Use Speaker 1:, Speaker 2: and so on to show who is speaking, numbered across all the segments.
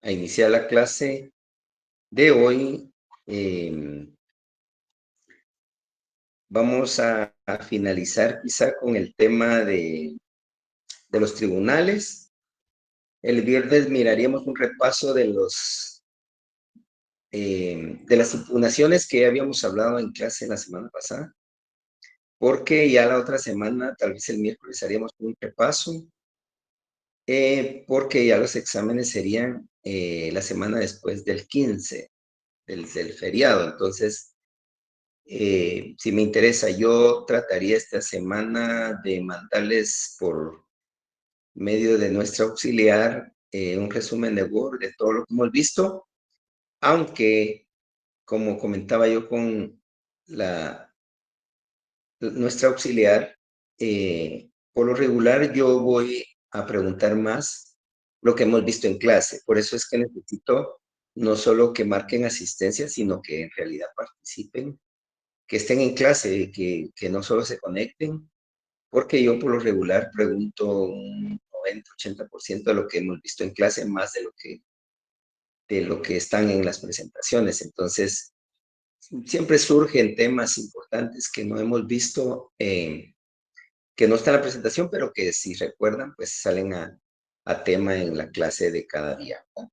Speaker 1: a iniciar la clase de hoy. Em, Vamos a finalizar quizá con el tema de los tribunales. El viernes miraríamos un repaso de las impugnaciones que ya habíamos hablado en clase la semana pasada, porque ya la otra semana, tal vez el miércoles, haríamos un repaso, porque ya los exámenes serían la semana después del 15, del feriado. Entonces, si me interesa, yo trataría esta semana de mandarles por medio de nuestra auxiliar un resumen de Word de todo lo que hemos visto, aunque, como comentaba yo con nuestra auxiliar, por lo regular yo voy a preguntar más lo que hemos visto en clase. Por eso es que necesito no solo que marquen asistencia, sino que en realidad participen, que estén en clase, que no solo se conecten, porque yo por lo regular pregunto un 90-80% de lo que hemos visto en clase, más de lo que están en las presentaciones. Entonces, siempre surgen temas importantes que no hemos visto, que no están en la presentación, pero que si recuerdan, pues salen a tema en la clase de cada día, ¿no?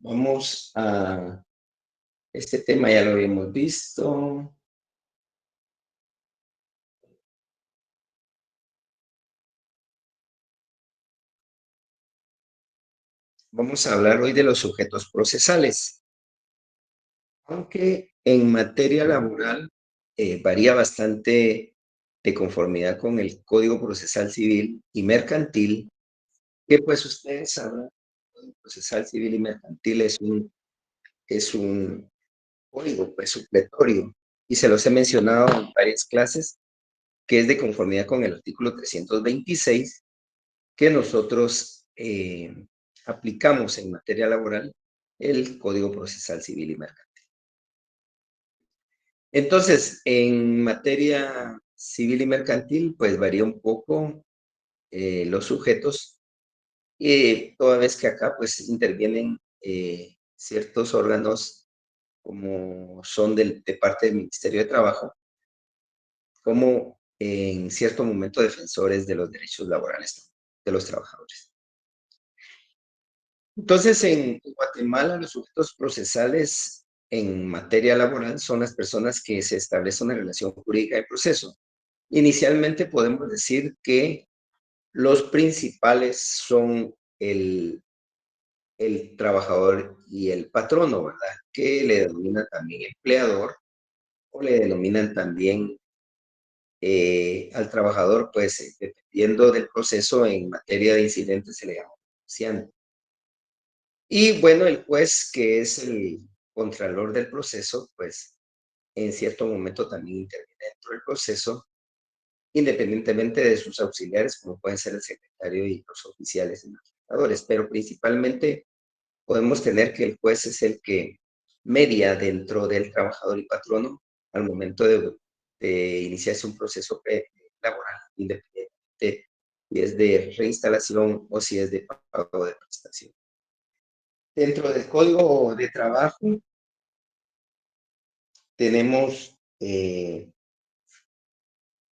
Speaker 1: Vamos a este tema, ya lo habíamos visto. Vamos a hablar hoy de los sujetos procesales. Aunque en materia laboral varía bastante de conformidad con el Código Procesal Civil y Mercantil, que pues ustedes saben, el Código Procesal Civil y Mercantil es un código pues supletorio, y se los he mencionado en varias clases, que es de conformidad con el artículo 326, que nosotros aplicamos en materia laboral el Código Procesal Civil y Mercantil. Entonces, en materia civil y mercantil, pues varía un poco los sujetos, toda vez que acá pues intervienen ciertos órganos como son de parte del Ministerio de Trabajo, como en cierto momento defensores de los derechos laborales de los trabajadores. Entonces, en Guatemala, los sujetos procesales en materia laboral son las personas que se establece una relación jurídica de proceso. Inicialmente podemos decir que los principales son el trabajador y el patrono, ¿verdad? Que le denominan también empleador, o le denominan también al trabajador, pues dependiendo del proceso en materia de incidentes se le llama denunciante. Y bueno, el juez, que es el contralor del proceso, pues en cierto momento también interviene dentro del proceso, independientemente de sus auxiliares, como pueden ser el secretario y los oficiales administradores, pero principalmente podemos tener que el juez es el que media dentro del trabajador y patrono al momento de iniciarse un proceso laboral, independientemente si es de reinstalación o si es de pago de prestación. Dentro del Código de Trabajo tenemos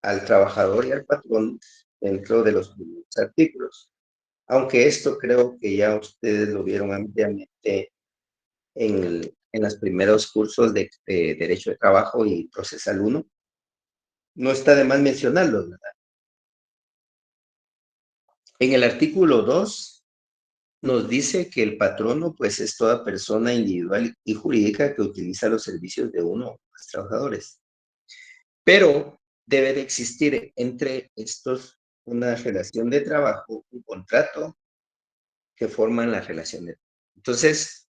Speaker 1: al trabajador y al patrón dentro de los primeros artículos. Aunque esto creo que ya ustedes lo vieron ampliamente en los primeros cursos de Derecho de Trabajo y Procesal 1, no está de más mencionarlo, ¿verdad? En el artículo 2 nos dice que el patrono pues es toda persona individual y jurídica que utiliza los servicios de uno o más trabajadores. Pero debe de existir entre estos una relación de trabajo, un contrato que forman la relación de trabajo. Entonces,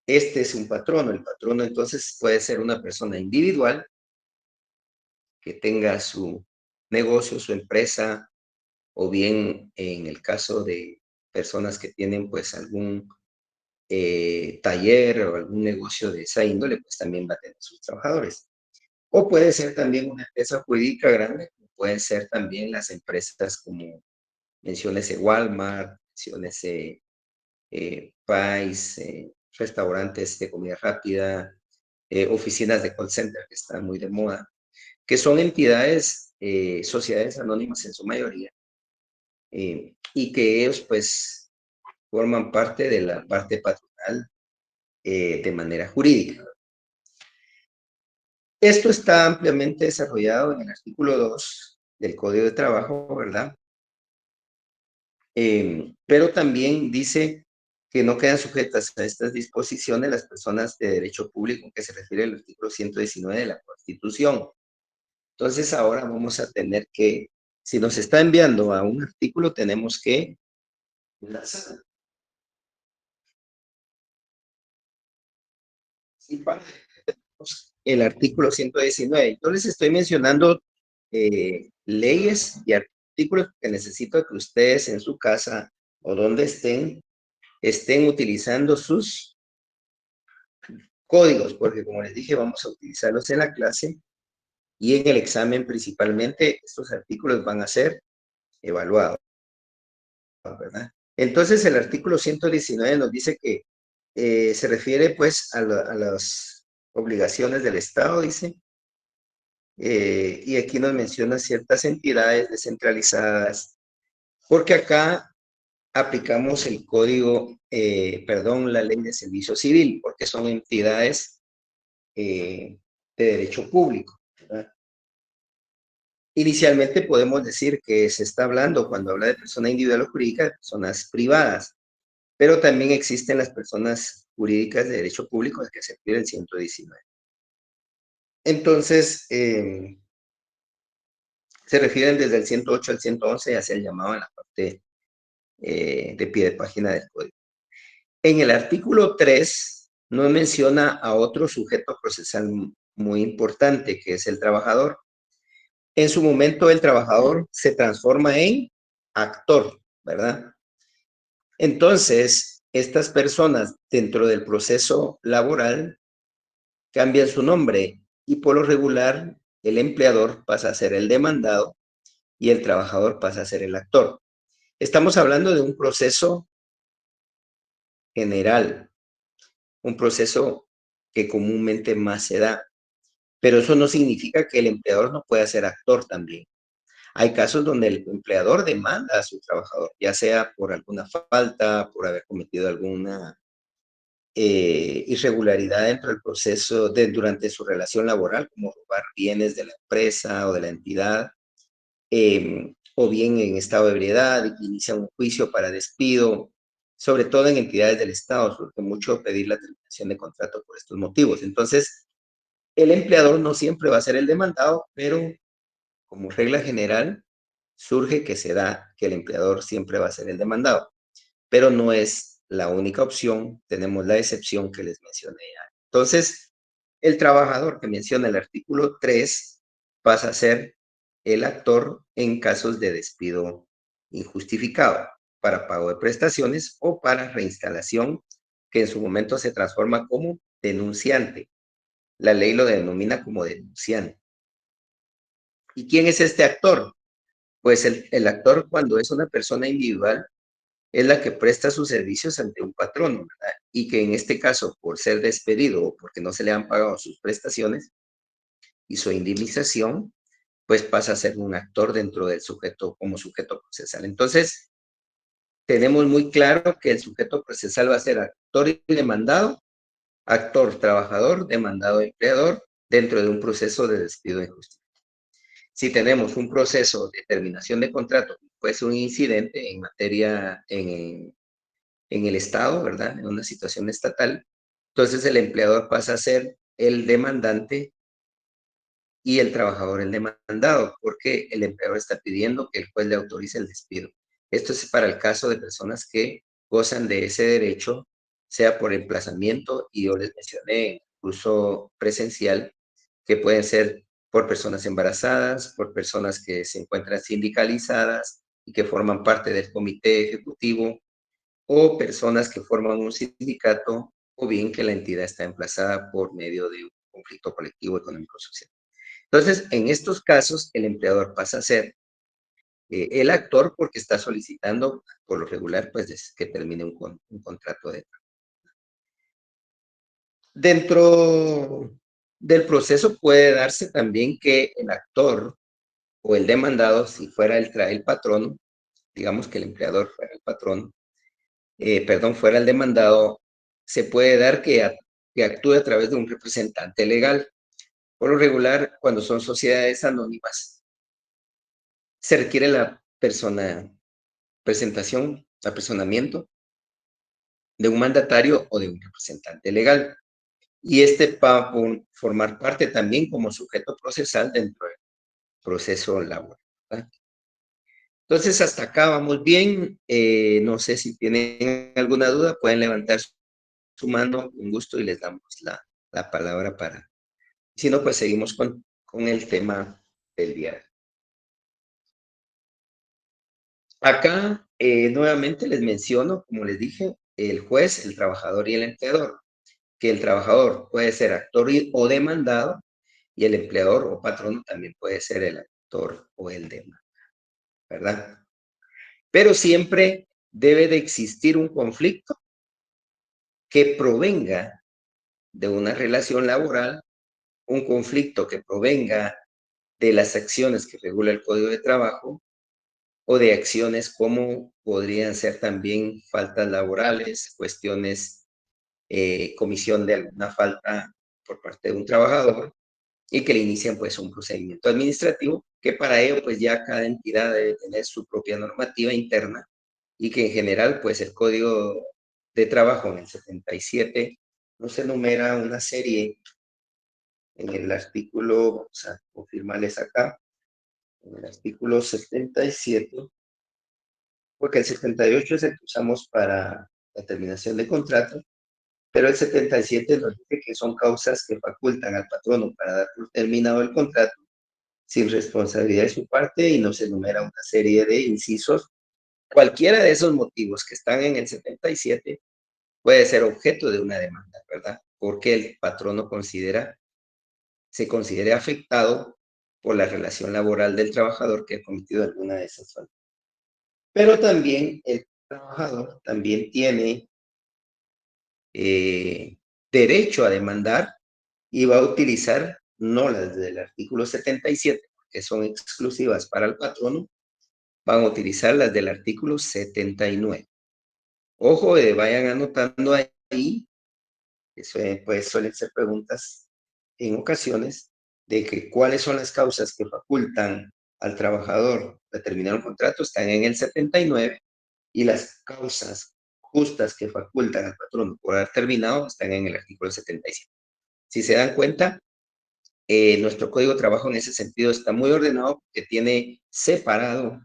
Speaker 1: este es un patrono. El patrono entonces puede ser una persona individual que tenga su negocio, su empresa, o bien en el caso de personas que tienen pues algún taller o algún negocio de esa índole, pues también va a tener sus trabajadores. O puede ser también una empresa jurídica grande, pueden ser también las empresas como menciónese Walmart, menciónese Pais, restaurantes de comida rápida, oficinas de call center que están muy de moda, que son entidades, sociedades anónimas en su mayoría, y que ellos pues forman parte de la parte patronal de manera jurídica. Esto está ampliamente desarrollado en el artículo 2 del Código de Trabajo, ¿verdad? Pero también dice que no quedan sujetas a estas disposiciones las personas de derecho público, que se refiere al artículo 119 de la Constitución. Entonces ahora vamos a tener que, si nos está enviando a un artículo, tenemos que enlazar. Sí, el artículo 119. Yo les estoy mencionando leyes y artículos que necesito que ustedes en su casa o donde estén utilizando sus códigos, porque como les dije, vamos a utilizarlos en la clase y en el examen principalmente estos artículos van a ser evaluados, ¿verdad? Entonces el artículo 119 nos dice que se refiere pues a las obligaciones del Estado, dice, y aquí nos menciona ciertas entidades descentralizadas, porque acá aplicamos el código, perdón, la ley de servicio civil, porque son entidades de derecho público, ¿verdad? Inicialmente podemos decir que se está hablando, cuando habla de persona individual o jurídica, de personas privadas, pero también existen las personas jurídicas de derecho público, que se refiere el 119. Entonces, se refieren desde el 108 al 111, ya se ha llamado en la parte de pie de página del código. En el artículo 3 nos menciona a otro sujeto procesal muy importante, que es el trabajador. En su momento, el trabajador se transforma en actor, ¿verdad? Entonces, estas personas dentro del proceso laboral cambian su nombre y por lo regular el empleador pasa a ser el demandado y el trabajador pasa a ser el actor. Estamos hablando de un proceso general, un proceso que comúnmente más se da, pero eso no significa que el empleador no pueda ser actor también. Hay casos donde el empleador demanda a su trabajador, ya sea por alguna falta, por haber cometido alguna irregularidad dentro del proceso durante su relación laboral, como robar bienes de la empresa o de la entidad, o bien en estado de ebriedad, inicia un juicio para despido, sobre todo en entidades del Estado, surge mucho pedir la terminación de contrato por estos motivos. Entonces, el empleador no siempre va a ser el demandado, pero como regla general, surge que se da que el empleador siempre va a ser el demandado, pero no es la única opción, tenemos la excepción que les mencioné ya. Entonces, el trabajador que menciona el artículo 3 pasa a ser el actor en casos de despido injustificado, para pago de prestaciones o para reinstalación, que en su momento se transforma como denunciante. La ley lo denomina como denunciante. ¿Y quién es este actor? Pues el actor, cuando es una persona individual, es la que presta sus servicios ante un patrono, ¿verdad? Y que en este caso, por ser despedido o porque no se le han pagado sus prestaciones y su indemnización, pues pasa a ser un actor dentro del sujeto como sujeto procesal. Entonces, tenemos muy claro que el sujeto procesal va a ser actor y demandado, actor trabajador, demandado empleador, dentro de un proceso de despido injusto. Si tenemos un proceso de terminación de contrato, pues un incidente en materia, en el Estado, ¿verdad? En una situación estatal, entonces el empleador pasa a ser el demandante y el trabajador el demandado, porque el empleador está pidiendo que el juez le autorice el despido. Esto es para el caso de personas que gozan de ese derecho, sea por emplazamiento, y yo les mencioné en el curso presencial, que pueden ser por personas embarazadas, por personas que se encuentran sindicalizadas y que forman parte del comité ejecutivo, o personas que forman un sindicato, o bien que la entidad está emplazada por medio de un conflicto colectivo económico-social. Entonces, en estos casos, el empleador pasa a ser el actor porque está solicitando, por lo regular, pues que termine un contrato de trabajo. Dentro del proceso puede darse también que el actor o el demandado, si fuera el patrono, digamos que el empleador fuera el patrón, perdón, fuera el demandado, se puede dar que actúe a través de un representante legal. Por lo regular, cuando son sociedades anónimas, se requiere la presentación, apersonamiento de un mandatario o de un representante legal. Y este va a formar parte también como sujeto procesal dentro del proceso laboral, ¿verdad? Entonces, hasta acá vamos bien. No sé si tienen alguna duda, pueden levantar su mano con gusto y les damos la palabra para. Si no, pues seguimos con el tema del día de hoy. Acá, nuevamente les menciono, como les dije, el juez, el trabajador y el empleador, que el trabajador puede ser actor o demandado y el empleador o patrono también puede ser el actor o el demandado, ¿verdad? Pero siempre debe de existir un conflicto que provenga de una relación laboral, un conflicto que provenga de las acciones que regula el Código de Trabajo o de acciones como podrían ser también faltas laborales, cuestiones, comisión de alguna falta por parte de un trabajador y que le inician pues un procedimiento administrativo que para ello pues ya cada entidad debe tener su propia normativa interna y que en general pues el Código de Trabajo en el 77 nos enumera una serie en el artículo, vamos a confirmarles acá, en el artículo 77, porque el 78 es el que usamos para la terminación de contrato, pero el 77 nos dice que son causas que facultan al patrono para dar por terminado el contrato sin responsabilidad de su parte y nos enumera una serie de incisos. Cualquiera de esos motivos que están en el 77 puede ser objeto de una demanda, ¿verdad? Porque el patrono se considere afectado por la relación laboral del trabajador que ha cometido alguna de esas faltas. Pero también el trabajador también tiene eh, derecho a demandar y va a utilizar no las del artículo 77, que son exclusivas para el patrono, van a utilizar las del artículo 79. Ojo, vayan anotando ahí, eso pues suelen ser preguntas en ocasiones, de que cuáles son las causas que facultan al trabajador de terminar un contrato, están en el 79, y las causas justas que facultan al patrón por haber terminado están en el artículo 77. Si se dan cuenta, nuestro Código de Trabajo en ese sentido está muy ordenado porque tiene separado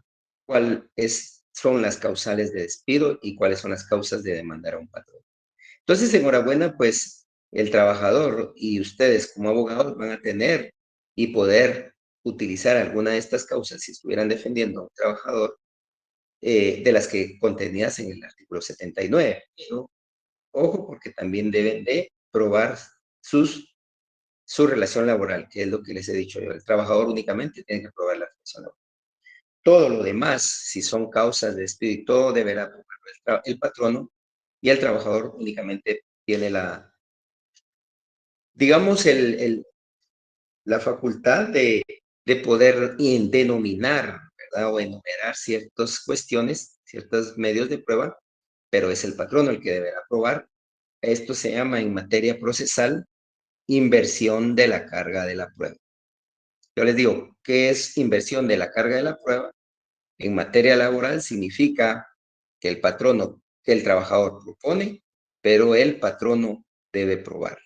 Speaker 1: cuáles son las causales de despido y cuáles son las causas de demandar a un patrón. Entonces, enhorabuena, pues el trabajador y ustedes como abogados van a tener y poder utilizar alguna de estas causas si estuvieran defendiendo a un trabajador, de las que contenidas en el artículo 79. Pero, ojo, porque también deben de probar su relación laboral, que es lo que les he dicho yo. El trabajador únicamente tiene que probar la relación laboral. Todo lo demás, si son causas de despido y todo, deberá probarlo el patrono, y el trabajador únicamente tiene digamos, la facultad de poder denominar, ¿verdad? O enumerar ciertas cuestiones, ciertos medios de prueba, pero es el patrono el que deberá probar. Esto se llama en materia procesal inversión de la carga de la prueba. Yo les digo, ¿qué es inversión de la carga de la prueba? En materia laboral significa que que el trabajador propone, pero el patrono debe probar.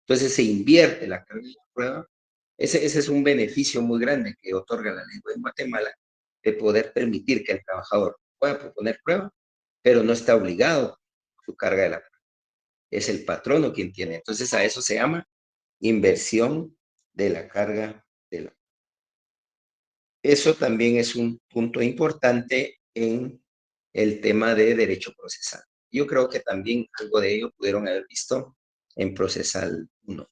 Speaker 1: Entonces se invierte la carga de la prueba. Ese es un beneficio muy grande que otorga la ley en Guatemala, de poder permitir que el trabajador pueda proponer prueba, pero no está obligado a su carga de la prueba. Es el patrono quien tiene. Entonces a eso se llama inversión de la carga de la. Eso también es un punto importante en el tema de derecho procesal. Yo creo que también algo de ello pudieron haber visto en Procesal 1.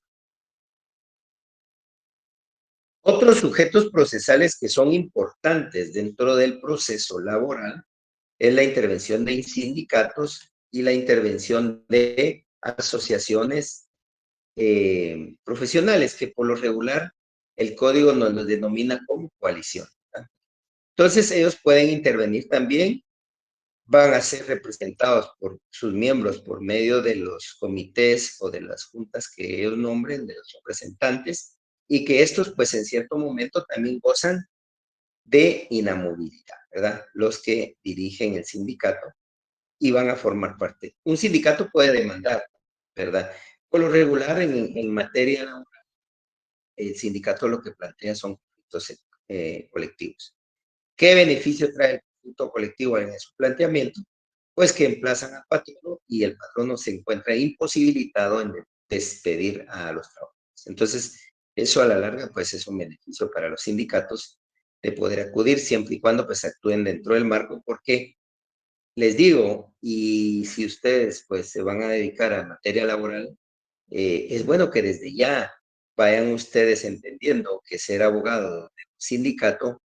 Speaker 1: Otros sujetos procesales que son importantes dentro del proceso laboral es la intervención de sindicatos y la intervención de asociaciones profesionales, que por lo regular el código nos lo denomina como coalición, ¿verdad? Entonces ellos pueden intervenir también, van a ser representados por sus miembros por medio de los comités o de las juntas que ellos nombren, de los representantes, y que estos pues en cierto momento también gozan de inamovilidad, ¿verdad? Los que dirigen el sindicato y van a formar parte. Un sindicato puede demandar, ¿verdad? Por lo regular en materia laboral, el sindicato lo que plantea son conflictos colectivos. ¿Qué beneficio trae el conflicto colectivo en su planteamiento? Pues que emplazan al patrono y el patrono se encuentra imposibilitado en despedir a los trabajadores. Entonces, eso a la larga, pues es un beneficio para los sindicatos de poder acudir siempre y cuando pues actúen dentro del marco, porque les digo, y si ustedes pues se van a dedicar a materia laboral, es bueno que desde ya vayan ustedes entendiendo que ser abogado de un sindicato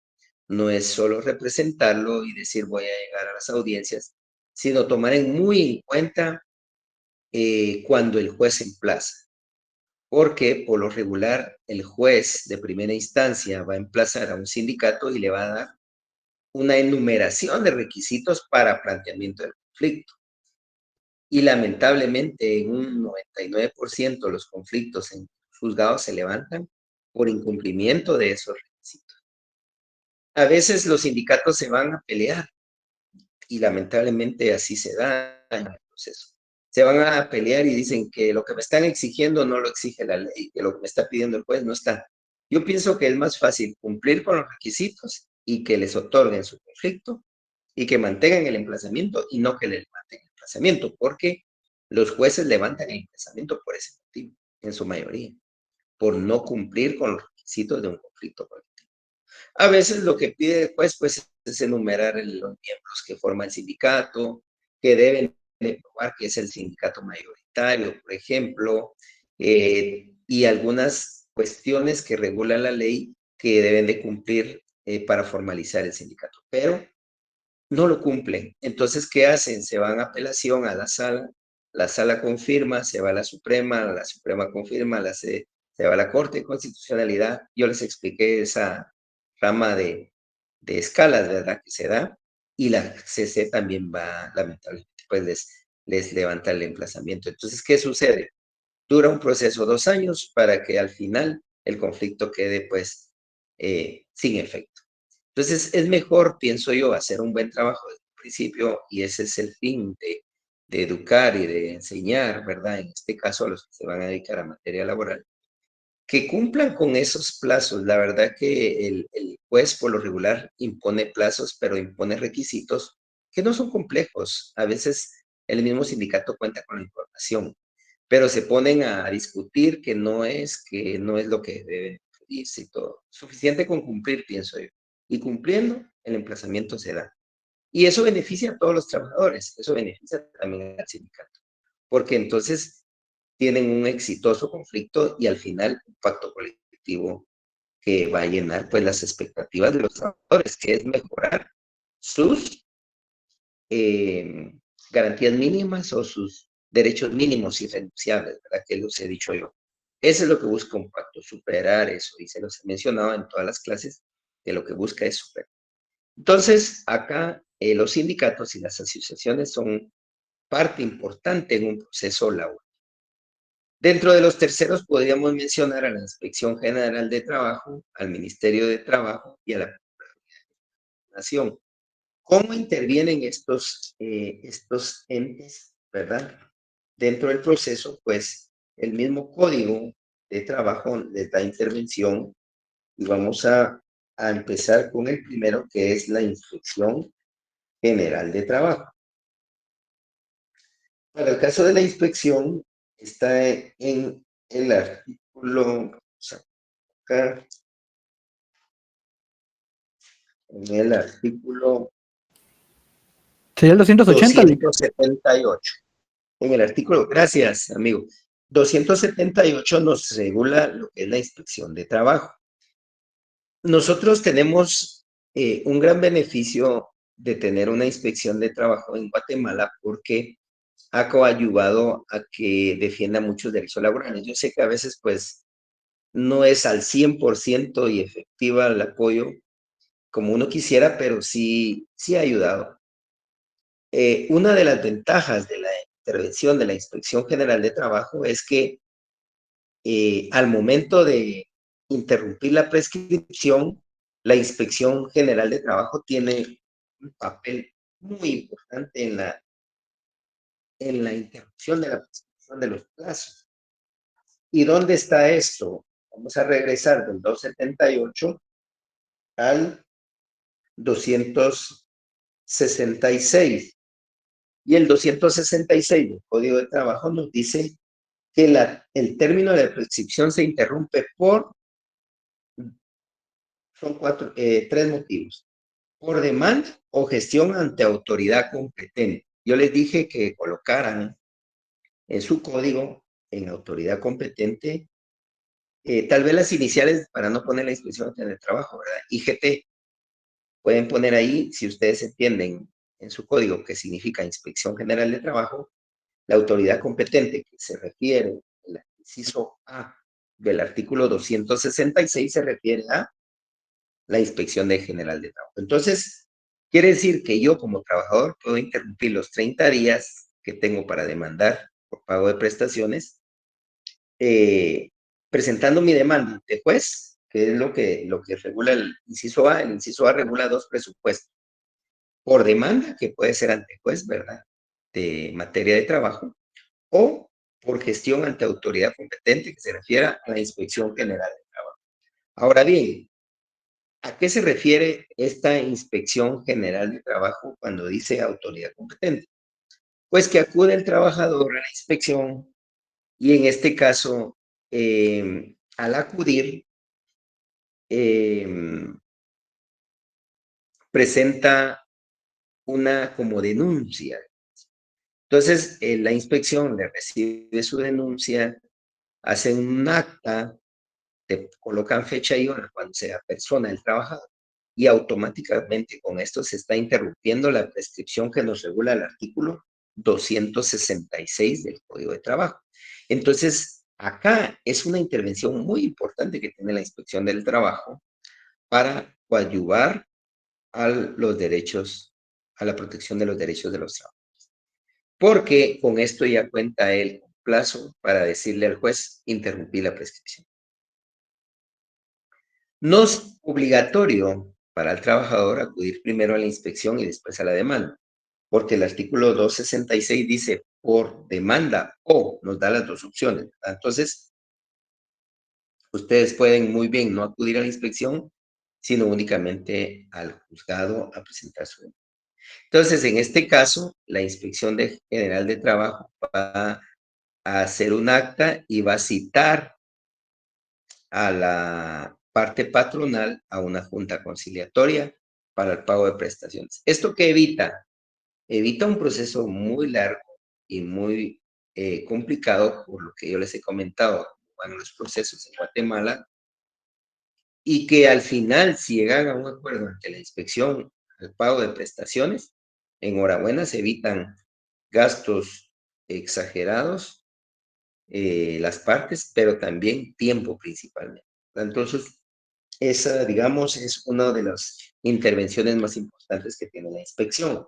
Speaker 1: no es solo representarlo y decir voy a llegar a las audiencias, sino tomar muy en cuenta cuando el juez emplaza, porque por lo regular el juez de primera instancia va a emplazar a un sindicato y le va a dar una enumeración de requisitos para planteamiento del conflicto. Y lamentablemente en un 99% los conflictos en juzgados se levantan por incumplimiento de esos requisitos. A veces los sindicatos se van a pelear y lamentablemente así se da en el proceso. Se van a pelear y dicen que lo que me están exigiendo no lo exige la ley, que lo que me está pidiendo el juez no está. Yo pienso que es más fácil cumplir con los requisitos y que les otorguen su conflicto y que mantengan el emplazamiento y no que le levanten el emplazamiento, porque los jueces levantan el emplazamiento por ese motivo, en su mayoría, por no cumplir con los requisitos de un conflicto colectivo. A veces lo que pide el juez pues, es enumerar los miembros que forman el sindicato, que deben de probar que es el sindicato mayoritario, por ejemplo, y algunas cuestiones que regula la ley que deben de cumplir para formalizar el sindicato. Pero no lo cumplen. Entonces, ¿qué hacen? Se van a apelación a la sala confirma, se va a la Suprema confirma, se va a la Corte de Constitucionalidad. Yo les expliqué esa rama de escalas, ¿verdad? Que se da, y la CC también va, lamentablemente, pues les levanta el emplazamiento. Entonces, ¿qué sucede? Dura un proceso 2 años para que al final el conflicto quede, pues, sin efecto. Entonces, es mejor, pienso yo, hacer un buen trabajo desde el principio y ese es el fin de educar y de enseñar, ¿verdad? En este caso, a los que se van a dedicar a materia laboral, que cumplan con esos plazos. La verdad que el juez por lo regular impone plazos, pero impone requisitos que no son complejos. A veces el mismo sindicato cuenta con la información, pero se ponen a discutir que no es lo que debe pedirse y todo. Suficiente con cumplir, pienso yo. Y cumpliendo, el emplazamiento se da. Y eso beneficia a todos los trabajadores, eso beneficia también al sindicato, porque entonces tienen un exitoso conflicto y al final un pacto colectivo que va a llenar pues las expectativas de los trabajadores, que es mejorar sus eh, garantías mínimas o sus derechos mínimos irrenunciables, ¿verdad? Que los he dicho yo. Eso es lo que busca un pacto, superar eso, y se los he mencionado en todas las clases, que lo que busca es superar. Entonces, acá los sindicatos y las asociaciones son parte importante en un proceso laboral. Dentro de los terceros podríamos mencionar a la Inspección General de Trabajo, al Ministerio de Trabajo y a la Nación. ¿Cómo intervienen estos entes, verdad? Dentro del proceso, pues el mismo código de trabajo les da intervención y vamos a empezar con el primero, que es la Inspección General de Trabajo. Para el caso de la inspección, está en el artículo, vamos a buscar, en el artículo
Speaker 2: Sería el 280, Lick.
Speaker 1: 278. En el artículo, gracias, amigo. 278 nos regula lo que es la inspección de trabajo. Nosotros tenemos un gran beneficio de tener una inspección de trabajo en Guatemala porque ha coadyuvado a que defienda muchos derechos laborales. Yo sé que a veces pues no es al 100% y efectiva el apoyo como uno quisiera, pero sí ha ayudado. Una de las ventajas de la intervención de la Inspección General de Trabajo es que al momento de interrumpir la prescripción, la Inspección General de Trabajo tiene un papel muy importante en la interrupción de la prescripción de los plazos. ¿Y dónde está esto? Vamos a regresar del 278 al 266. Y el 266 del Código de Trabajo nos dice que el término de prescripción se interrumpe son tres motivos: por demanda o gestión ante autoridad competente. Yo les dije que colocaran en su código, en autoridad competente, tal vez las iniciales para no poner la inspección en el trabajo, ¿verdad? IGT, pueden poner ahí, si ustedes entienden en su código que significa Inspección General de Trabajo, la autoridad competente que se refiere, el inciso A del artículo 266 se refiere a la Inspección General de Trabajo. Entonces, quiere decir que yo como trabajador puedo interrumpir los 30 días que tengo para demandar por pago de prestaciones, eh, presentando mi demanda ante juez, que es lo que regula el inciso A. El inciso A regula dos presupuestos: por demanda, que puede ser ante juez, ¿verdad?, de materia de trabajo, o por gestión ante autoridad competente, que se refiere a la Inspección General de Trabajo. Ahora bien, ¿a qué se refiere esta Inspección General de Trabajo cuando dice autoridad competente? Pues que acude el trabajador a la inspección y en este caso, al acudir, eh, presenta una como denuncia. Entonces, la inspección le recibe su denuncia, hace un acta, te colocan fecha y hora cuando sea persona el trabajador, y automáticamente con esto se está interrumpiendo la prescripción que nos regula el artículo 266 del Código de Trabajo. Entonces, acá es una intervención muy importante que tiene la Inspección del Trabajo para coadyuvar a los derechos, a la protección de los derechos de los trabajadores. Porque con esto ya cuenta él con plazo para decirle al juez interrumpir la prescripción. No es obligatorio para el trabajador acudir primero a la inspección y después a la demanda, porque el artículo 266 dice por demanda o nos da las dos opciones, ¿verdad? Entonces, ustedes pueden muy bien no acudir a la inspección, sino únicamente al juzgado a presentar su demanda. Entonces, en este caso, la Inspección General de Trabajo va a hacer un acta y va a citar a la parte patronal a una junta conciliatoria para el pago de prestaciones. ¿Esto qué evita? Evita un proceso muy largo y muy complicado, por lo que yo les he comentado, bueno, los procesos en Guatemala, y que al final, si llegan a un acuerdo ante la inspección al pago de prestaciones, enhorabuena, se evitan gastos exagerados, las partes, pero también tiempo principalmente. Entonces, esa, digamos, es una de las intervenciones más importantes que tiene la inspección.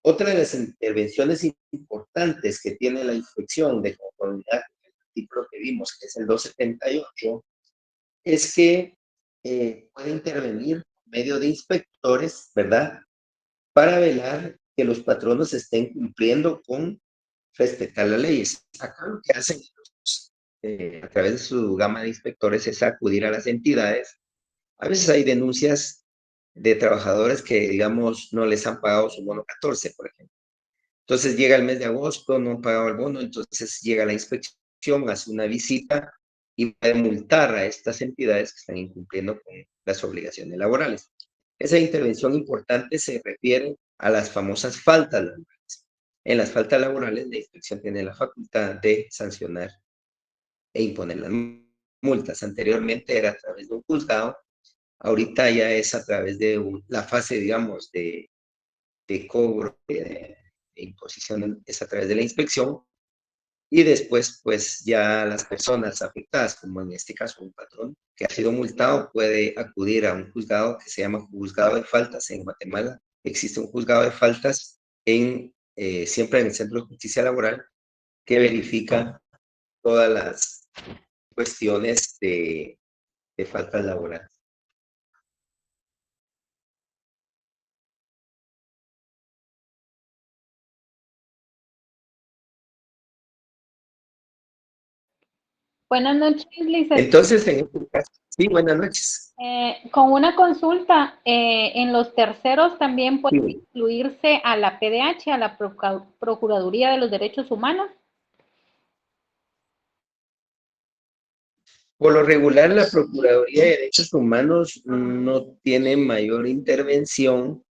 Speaker 1: Otra de las intervenciones importantes que tiene la inspección de conformidad con el artículo que vimos, que es el 278, es que puede intervenir por medio de inspectores, ¿verdad?, para velar que los patronos estén cumpliendo con respetar las leyes. Acá lo que hacen a través de su gama de inspectores es acudir a las entidades. A veces hay denuncias de trabajadores que, digamos, no les han pagado su bono 14, por ejemplo. Entonces llega el mes de agosto, no han pagado el bono, entonces llega la inspección, hace una visita y puede multar a estas entidades que están incumpliendo con las obligaciones laborales. Esa intervención importante se refiere a las famosas faltas laborales. En las faltas laborales, la inspección tiene la facultad de sancionar e imponer las multas. Anteriormente era a través de un juzgado, Ahorita ya es a través de la fase, digamos, de cobro, de imposición, es a través de la inspección, y después, pues ya las personas afectadas, como en este caso un patrón que ha sido multado, puede acudir a un juzgado que se llama juzgado de faltas en Guatemala. Existe un juzgado de faltas siempre en el Centro de Justicia Laboral que verifica todas las cuestiones de faltas laborales.
Speaker 3: Buenas noches, licenciado.
Speaker 1: Entonces, en este caso, sí, buenas noches.
Speaker 3: Con una consulta, en los terceros también puede
Speaker 1: Sí.
Speaker 3: incluirse a la PDH, a la Procuraduría de los Derechos Humanos.
Speaker 1: Por lo regular, la Procuraduría de Derechos Humanos no tiene mayor intervención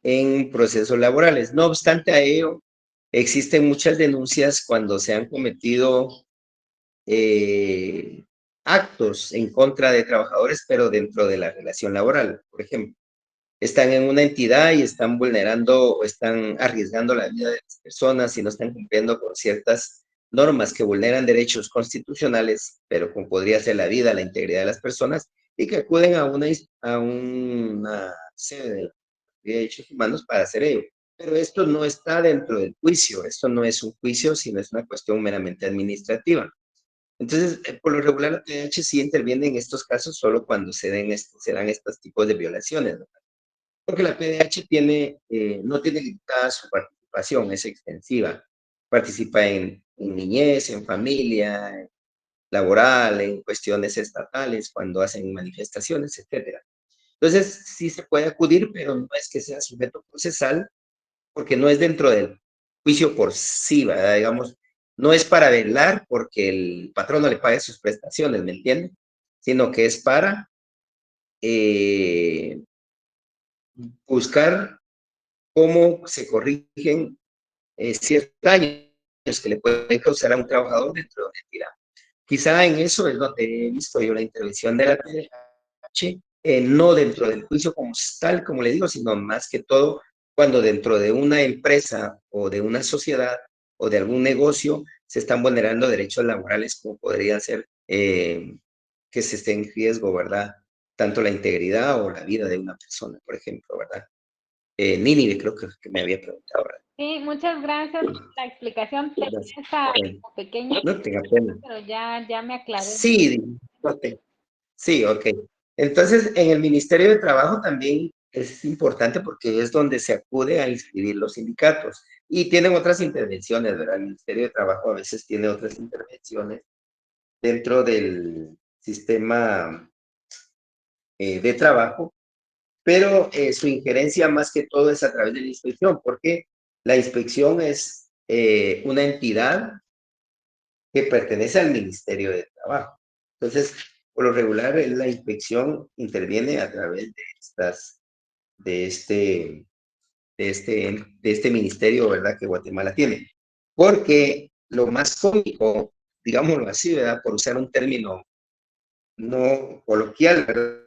Speaker 1: en procesos laborales. No obstante a ello, existen muchas denuncias cuando se han cometido actos en contra de trabajadores, pero dentro de la relación laboral. Por ejemplo, están en una entidad y están vulnerando o están arriesgando la vida de las personas y no están cumpliendo con ciertas normas que vulneran derechos constitucionales, pero como podría ser la vida, la integridad de las personas, y que acuden a una sede de la de Derechos Humanos para hacer ello. Pero esto no está dentro del juicio, esto no es un juicio, sino es una cuestión meramente administrativa. Entonces, por lo regular, la PDH sí interviene en estos casos solo cuando se dan estos tipos de violaciones, ¿no? Porque la PDH no tiene limitada su participación, es extensiva. Participa en niñez, en familia, en laboral, en cuestiones estatales, cuando hacen manifestaciones, etcétera. Entonces, sí se puede acudir, pero no es que sea sujeto procesal, porque no es dentro del juicio por sí, ¿verdad? Digamos, no es para velar porque el patrón no le pague sus prestaciones, ¿me entiende? Sino que es para eh, buscar cómo se corrigen ciertos daños que le pueden causar a un trabajador dentro de la entidad. Quizá en eso es donde he visto yo la intervención de la PDH, no dentro del juicio como tal, como le digo, sino más que todo cuando dentro de una empresa o de una sociedad o de algún negocio se están vulnerando derechos laborales como podría ser que se esté en riesgo, ¿verdad? Tanto la integridad o la vida de una persona, por ejemplo, ¿verdad? Nínive creo que me había preguntado, ¿verdad?
Speaker 3: Sí, muchas gracias por la explicación. Tenía esa pequeña,
Speaker 1: No tenga pena.
Speaker 3: pero ya me aclaré.
Speaker 1: Sí, no te- sí, ok. Entonces, en el Ministerio de Trabajo también es importante porque es donde se acude a inscribir los sindicatos y tienen otras intervenciones, ¿verdad? El Ministerio de Trabajo a veces tiene otras intervenciones dentro del sistema de trabajo, pero su injerencia más que todo es a través de la inspección, porque la inspección es una entidad que pertenece al Ministerio de Trabajo. Entonces, por lo regular, la inspección interviene a través de este, de este ministerio, ¿verdad?, que Guatemala tiene. Porque lo más cómico, digámoslo así, ¿verdad?, por usar un término no coloquial, ¿verdad?,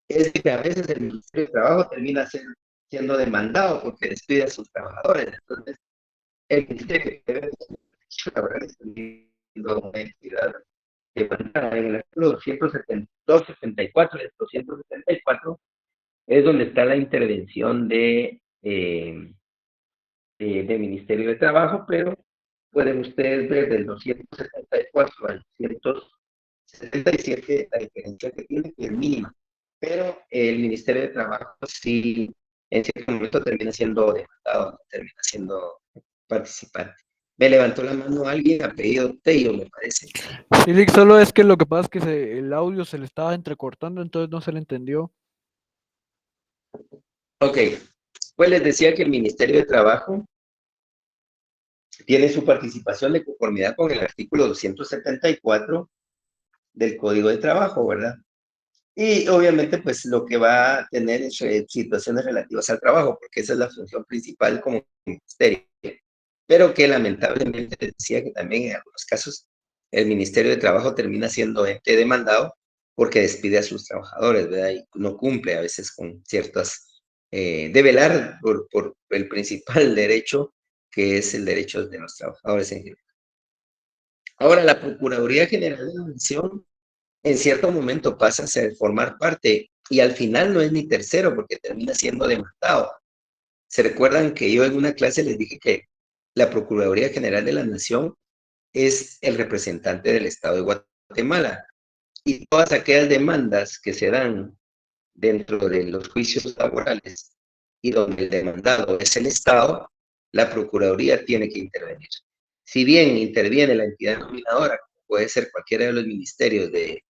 Speaker 1: es que a veces el Ministerio de Trabajo termina siendo demandado porque despide a sus trabajadores. Entonces, el Ministerio debe laborales siendo una entidad demandada en el artículo 274 y 274 es donde está la intervención de Ministerio de Trabajo, pero pueden ustedes ver del 274 al 277 la diferencia que tiene, que es mínima. Pero el Ministerio de Trabajo sí, en cierto momento termina siendo demandado, termina siendo participante. Me levantó la mano alguien, apellido Tello, me parece.
Speaker 2: Sí, Lick, solo es que lo que pasa es que el audio se le estaba entrecortando, entonces no se le entendió.
Speaker 1: Ok, pues les decía que el Ministerio de Trabajo tiene su participación de conformidad con el artículo 274 del Código de Trabajo, ¿verdad? Y obviamente, pues lo que va a tener es situaciones relativas al trabajo, porque esa es la función principal como ministerio. Pero que lamentablemente les decía que también en algunos casos el Ministerio de Trabajo termina siendo ente demandado porque despide a sus trabajadores, ¿verdad? Y no cumple a veces con ciertas, de velar por el principal derecho, que es el derecho de los trabajadores en general. Ahora, la Procuraduría General de la Nación en cierto momento pasa a formar parte y al final no es ni tercero porque termina siendo demandado. ¿Se recuerdan que yo en una clase les dije que la Procuraduría General de la Nación es el representante del Estado de Guatemala? Y todas aquellas demandas que se dan dentro de los juicios laborales y donde el demandado es el Estado, la Procuraduría tiene que intervenir. Si bien interviene la entidad nominadora, puede ser cualquiera de los ministerios de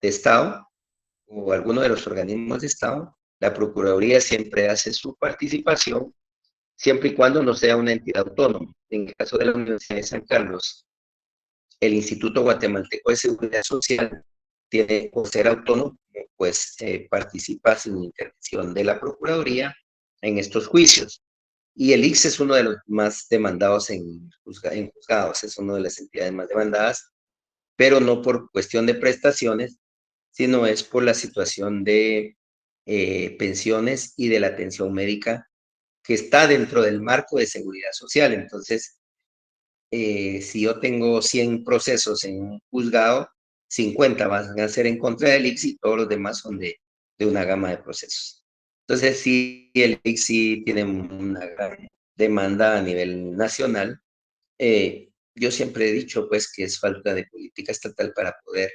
Speaker 1: Estado o alguno de los organismos de Estado, la Procuraduría siempre hace su participación, siempre y cuando no sea una entidad autónoma. En el caso de la Universidad de San Carlos, el Instituto Guatemalteco de Seguridad Social tiene, por ser autónomo, pues participa sin intervención de la Procuraduría en estos juicios. Y el ICS es uno de los más demandados en juzgados, es una de las entidades más demandadas, pero no por cuestión de prestaciones, sino es por la situación de pensiones y de la atención médica que está dentro del marco de seguridad social. Entonces, si yo tengo 100 procesos en un juzgado, 50 van a ser en contra del ICSI y todos los demás son de una gama de procesos. Entonces, sí, el ICSI tiene una gran demanda a nivel nacional. Yo siempre he dicho, pues, que es falta de política estatal para poder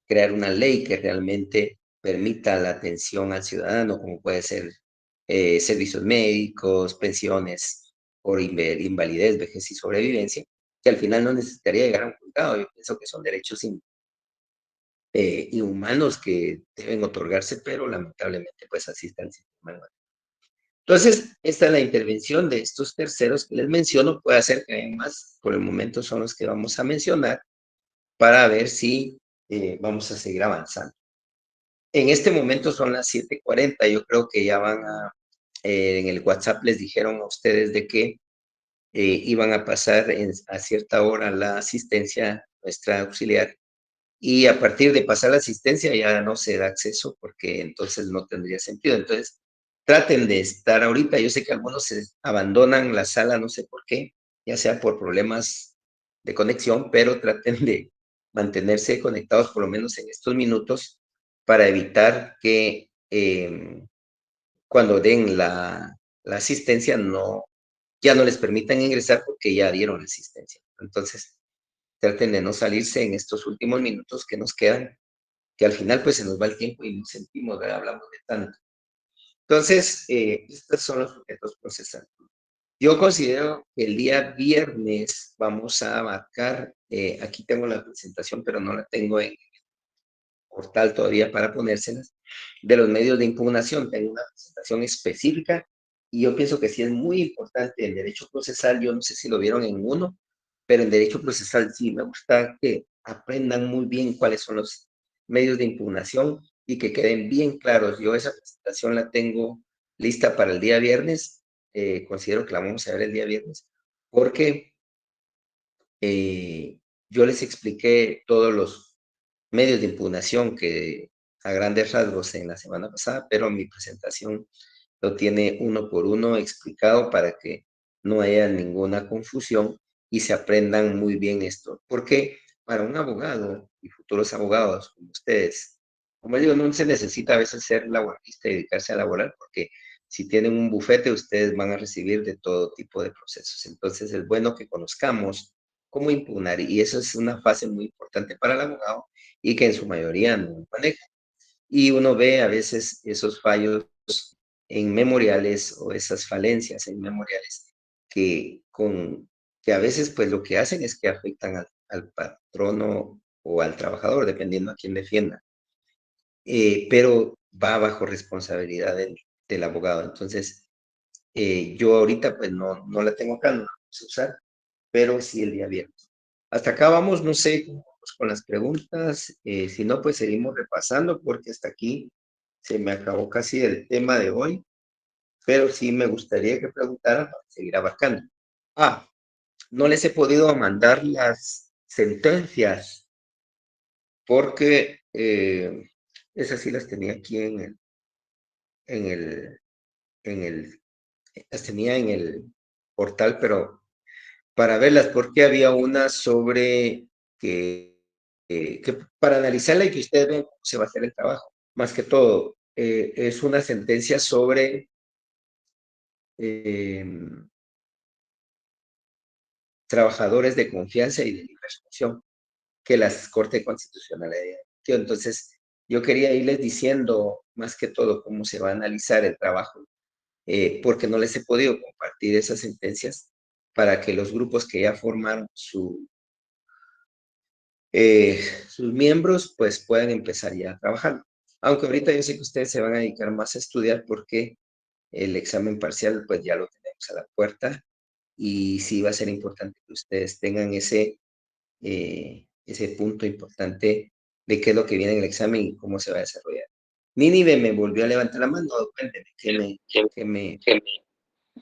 Speaker 1: crear una ley que realmente permita la atención al ciudadano, como puede ser servicios médicos, pensiones por invalidez, vejez y sobrevivencia, que al final no necesitaría llegar a un juzgado. Yo pienso que son derechos inhumanos que deben otorgarse, pero lamentablemente pues así está el sistema. Entonces, esta es la intervención de estos terceros que les menciono, puede hacer que haya más, por el momento son los que vamos a mencionar, para ver si vamos a seguir avanzando. En este momento son las 7:40, yo creo que ya van en el WhatsApp les dijeron a ustedes de que iban a pasar a cierta hora la asistencia nuestra auxiliar y a partir de pasar la asistencia ya no se da acceso porque entonces no tendría sentido. Entonces, traten de estar ahorita. Yo sé que algunos se abandonan la sala, no sé por qué, ya sea por problemas de conexión, pero traten de mantenerse conectados por lo menos en estos minutos para evitar que cuando den la asistencia ya no les permitan ingresar porque ya dieron la asistencia. Entonces, traten de no salirse en estos últimos minutos que nos quedan, que al final pues se nos va el tiempo y nos sentimos, ¿verdad? Hablamos de tanto. Entonces, estos son los sujetos procesantes. Yo considero que el día viernes vamos a abarcar, aquí tengo la presentación, pero no la tengo en portal todavía para ponérselas, de los medios de impugnación. Tengo una presentación específica y yo pienso que sí es muy importante el derecho procesal. Yo no sé si lo vieron en uno, pero en derecho procesal sí me gusta que aprendan muy bien cuáles son los medios de impugnación y que queden bien claros. Yo esa presentación la tengo lista para el día viernes. Considero que la vamos a ver el día viernes porque yo les expliqué todos los medios de impugnación que a grandes rasgos en la semana pasada, pero mi presentación lo tiene uno por uno explicado para que no haya ninguna confusión y se aprendan muy bien esto. Porque para un abogado y futuros abogados como ustedes, como digo, no se necesita a veces ser laboralista y dedicarse a laborar, porque si tienen un bufete, ustedes van a recibir de todo tipo de procesos. Entonces es bueno que conozcamos cómo impugnar y eso es una fase muy importante para el abogado y que en su mayoría no maneja. Y uno ve a veces esos fallos en memoriales o esas falencias en memoriales que, que a veces pues lo que hacen es que afectan al patrono o al trabajador, dependiendo a quién defienda. Pero va bajo responsabilidad del abogado. Entonces, yo ahorita pues no la tengo acá, no la vamos a usar, pero sí el día viernes. Hasta acá vamos, no sé cómo vamos con las preguntas, si no, pues seguimos repasando porque hasta aquí se me acabó casi el tema de hoy, pero sí me gustaría que preguntaran para seguir abarcando. No les he podido mandar las sentencias porque Esas sí las tenía aquí en el, en el, las tenía en el portal, pero para verlas, porque había una sobre que para analizarla y que ustedes vean cómo se va a hacer el trabajo. Más que todo, es una sentencia sobre eh, trabajadores de confianza y de libre asunción que la Corte Constitucional haya emitido. Entonces, yo quería irles diciendo más que todo cómo se va a analizar el trabajo, porque no les he podido compartir esas sentencias para que los grupos que ya formaron sus miembros pues puedan empezar ya a trabajar. Aunque ahorita yo sé que ustedes se van a dedicar más a estudiar porque el examen parcial pues ya lo tenemos a la puerta y sí va a ser importante que ustedes tengan ese punto importante de qué es lo que viene en el examen y cómo se va a desarrollar. Nínive me volvió a levantar la mano, cuénteme,